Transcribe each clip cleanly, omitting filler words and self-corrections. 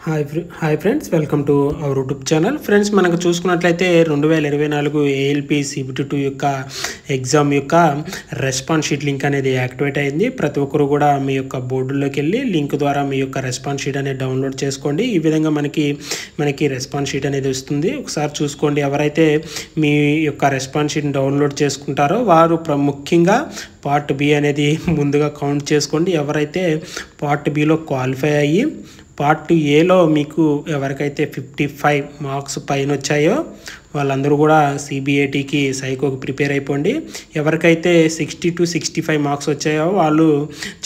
Hi friends, welcome to our YouTube channel. Friends, మనకు చూసుకున్నట్లయితే 2024 ALP CBT2 యొక్క exam యొక్క రెస్పాన్స్ షీట్ లింక్ అనేది యాక్టివేట్ అయింది. ప్రతి ఒక్కరు కూడా మీ యొక్క బోర్డుల్లోకి వెళ్ళి లింక్ ద్వారా మీ యొక్క రెస్పాన్స్ షీట్ అనేది డౌన్లోడ్ చేసుకోండి. ఈ విధంగా మనకి రెస్పాన్స్ షీట్ అనేది వస్తుంది. ఒకసారి చూసుకోండి. ఎవరైతే మీ యొక్క రెస్పాన్స్ షీట్ని డౌన్లోడ్ చేసుకుంటారో వారు ముఖ్యంగా పార్ట్ బి అనేది ముందుగా కౌంట్ చేసుకోండి. ఎవరైతే పార్ట్ బిలో క్వాలిఫై అయ్యి పార్ట్ ఏలో మీకు ఎవరికైతే 55 మార్క్స్ పైన వచ్చాయో వాళ్ళందరూ కూడా CBATకి సైకోకి ప్రిపేర్ అయిపోండి. ఎవరికైతే 60 to 65 మార్క్స్ వచ్చాయో వాళ్ళు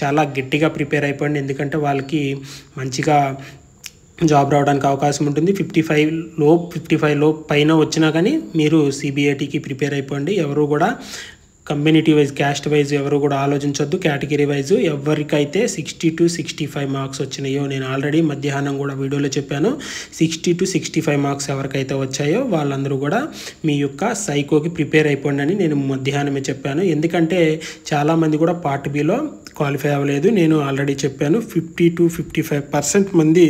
చాలా గట్టిగా ప్రిపేర్ అయిపోండి. ఎందుకంటే వాళ్ళకి మంచిగా జాబ్ రావడానికి అవకాశం ఉంటుంది. 55 లో పైన వచ్చినా కానీ మీరు CBATకి ప్రిపేర్ అయిపోండి. ఎవరు కూడా కమ్యూనిటీ వైజ్, క్యాస్ట్ వైజ్ ఎవరు కూడా ఆలోచించొద్దు. కేటగిరీ వైజ్ ఎవరికైతే 60 to 65 మార్క్స్ వచ్చినాయో, నేను ఆల్రెడీ మధ్యాహ్నం కూడా వీడియోలో చెప్పాను, 60 to 65 మార్క్స్ ఎవరికైతే వచ్చాయో వాళ్ళందరూ కూడా మీ యొక్క సైకోకి ప్రిపేర్ అయిపోండి అని నేను మధ్యాహ్నమే చెప్పాను. ఎందుకంటే చాలామంది కూడా పార్ట్ బిలో క్వాలిఫై అవ్వలేదు. నేను ఆల్రెడీ చెప్పాను 50 to 55% మంది,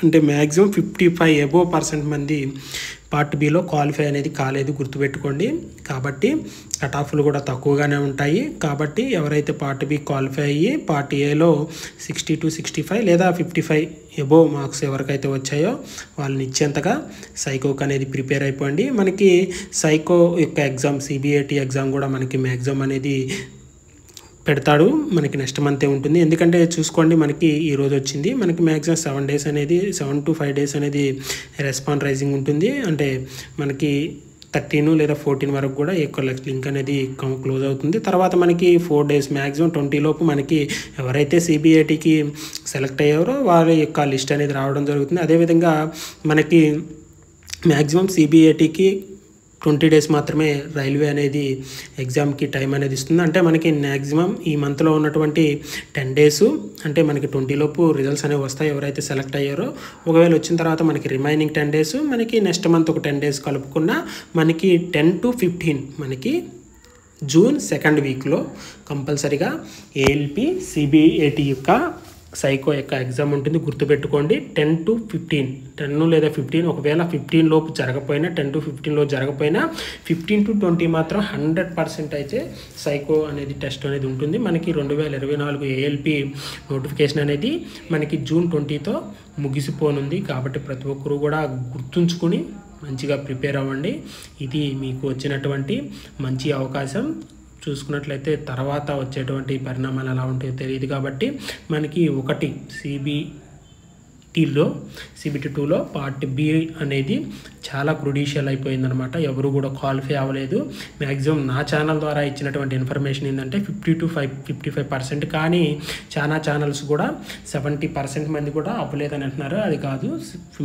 అంటే మ్యాక్సిమం 55% మంది పార్ట్ బిలో క్వాలిఫై అనేది కాలేదు, గుర్తుపెట్టుకోండి. కాబట్టి కట్ ఆఫ్లు కూడా తక్కువగానే ఉంటాయి. కాబట్టి ఎవరైతే పార్ట్ బి క్వాలిఫై అయ్యి పార్ట్ ఏలో 60 to 65 లేదా 55 ఎబో మార్క్స్ ఎవరికైతే వచ్చాయో వాళ్ళని ఇచ్చేంతగా సైకోక్ అనేది ప్రిపేర్ అయిపోండి. మనకి సైకో యొక్క ఎగ్జామ్, CBAT ఎగ్జామ్ కూడా మనకి మ్యాక్సిమం అనేది పెడతాడు. మనకి నెక్స్ట్ మంతే ఉంటుంది. ఎందుకంటే చూసుకోండి, మనకి ఈరోజు వచ్చింది. మనకి మ్యాక్సిమం 7 to 5 డేస్ అనేది రెస్పాన్స్ రైజింగ్ ఉంటుంది. అంటే మనకి 13 లేదా 14 వరకు కూడా ఎక్కువ లింక్ అనేది క్లోజ్ అవుతుంది. తర్వాత మనకి 4 డేస్, మ్యాక్సిమం 20 లోపు మనకి ఎవరైతే CBATకి సెలెక్ట్ అయ్యారో వారి యొక్క లిస్ట్ అనేది రావడం జరుగుతుంది. అదేవిధంగా మనకి మ్యాక్సిమం CBATకి 20 డేస్ మాత్రమే రైల్వే అనేది ఎగ్జామ్కి టైం అనేది ఇస్తుంది. అంటే మనకి మ్యాక్సిమం ఈ మంత్లో ఉన్నటువంటి 10 డేస్, అంటే మనకి 20 లోపు రిజల్ట్స్ అనేవి వస్తాయి ఎవరైతే సెలెక్ట్ అయ్యారో. ఒకవేళ వచ్చిన తర్వాత మనకి రిమైనింగ్ 10 డేస్, మనకి నెక్స్ట్ మంత్ ఒక 10 డేస్ కలుపుకున్న మనకి 10 to 15 మనకి జూన్ 2nd వీక్లో కంపల్సరీగా ఏఎల్పి CBAT యొక్క సైకో యొక్క ఎగ్జామ్ ఉంటుంది. గుర్తుపెట్టుకోండి, 10 to 15, 10 లేదా 15, ఒకవేళ 15 లోపు జరగపోయినా, 10 to 15 లో జరగపోయినా 15 to 20 మాత్రం 100% అయితే సైకో అనేది టెస్ట్ అనేది ఉంటుంది. మనకి 2024 ఏఎల్పి నోటిఫికేషన్ అనేది మనకి జూన్ 20తో ముగిసిపోనుంది. కాబట్టి ప్రతి ఒక్కరు కూడా గుర్తుంచుకుని మంచిగా ప్రిపేర్ అవ్వండి. ఇది మీకు వచ్చినటువంటి మంచి అవకాశం. చూసుకున్నట్లయితే తర్వాత వచ్చేటువంటి పరిణామాలు ఎలా ఉంటాయో తెలియదు. కాబట్టి మనకి ఒకటి CBT2లో పార్ట్ బి అనేది చాలా క్రుడిషియల్ అయిపోయిందనమాట. ఎవరు కూడా క్వాలిఫై అవ్వలేదు. మ్యాక్సిమం నా ఛానల్ ద్వారా ఇచ్చినటువంటి ఇన్ఫర్మేషన్ ఏంటంటే 50 to 55%, కానీ చాలా ఛానల్స్ కూడా 70% మంది కూడా అవ్వలేదని అంటున్నారు. అది కాదు,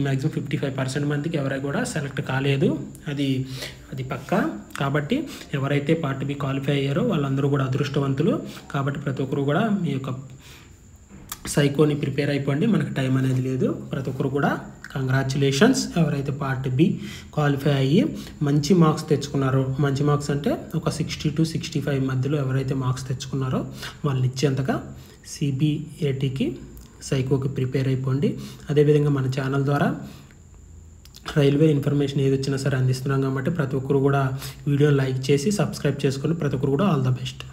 మ్యాక్సిమం 55% మందికి ఎవరైనా కూడా సెలెక్ట్ కాలేదు. అది పక్కా. కాబట్టి ఎవరైతే పార్ట్ బి క్వాలిఫై అయ్యారో వాళ్ళందరూ కూడా అదృష్టవంతులు. కాబట్టి ప్రతి ఒక్కరు కూడా మీ యొక్క సైకోని ప్రిపేర్ అయిపోండి. మనకు టైం అనేది లేదు. ప్రతి ఒక్కరు కూడా కంగ్రాచులేషన్స్. ఎవరైతే పార్ట్ బి క్వాలిఫై అయ్యి మంచి మార్క్స్ తెచ్చుకున్నారో, మంచి మార్క్స్ అంటే ఒక 60 to 65 మధ్యలో ఎవరైతే మార్క్స్ తెచ్చుకున్నారో వాళ్ళని ఇచ్చేంతగా CBATకి సైకోకి ప్రిపేర్ అయిపోండి. అదేవిధంగా మన ఛానల్ ద్వారా రైల్వే ఇన్ఫర్మేషన్ ఏది వచ్చినా సరే అందిస్తున్నాం. కాబట్టి ప్రతి ఒక్కరు కూడా వీడియో లైక్ చేసి సబ్స్క్రైబ్ చేసుకొని ప్రతి ఒక్కరు కూడా ఆల్ ద బెస్ట్.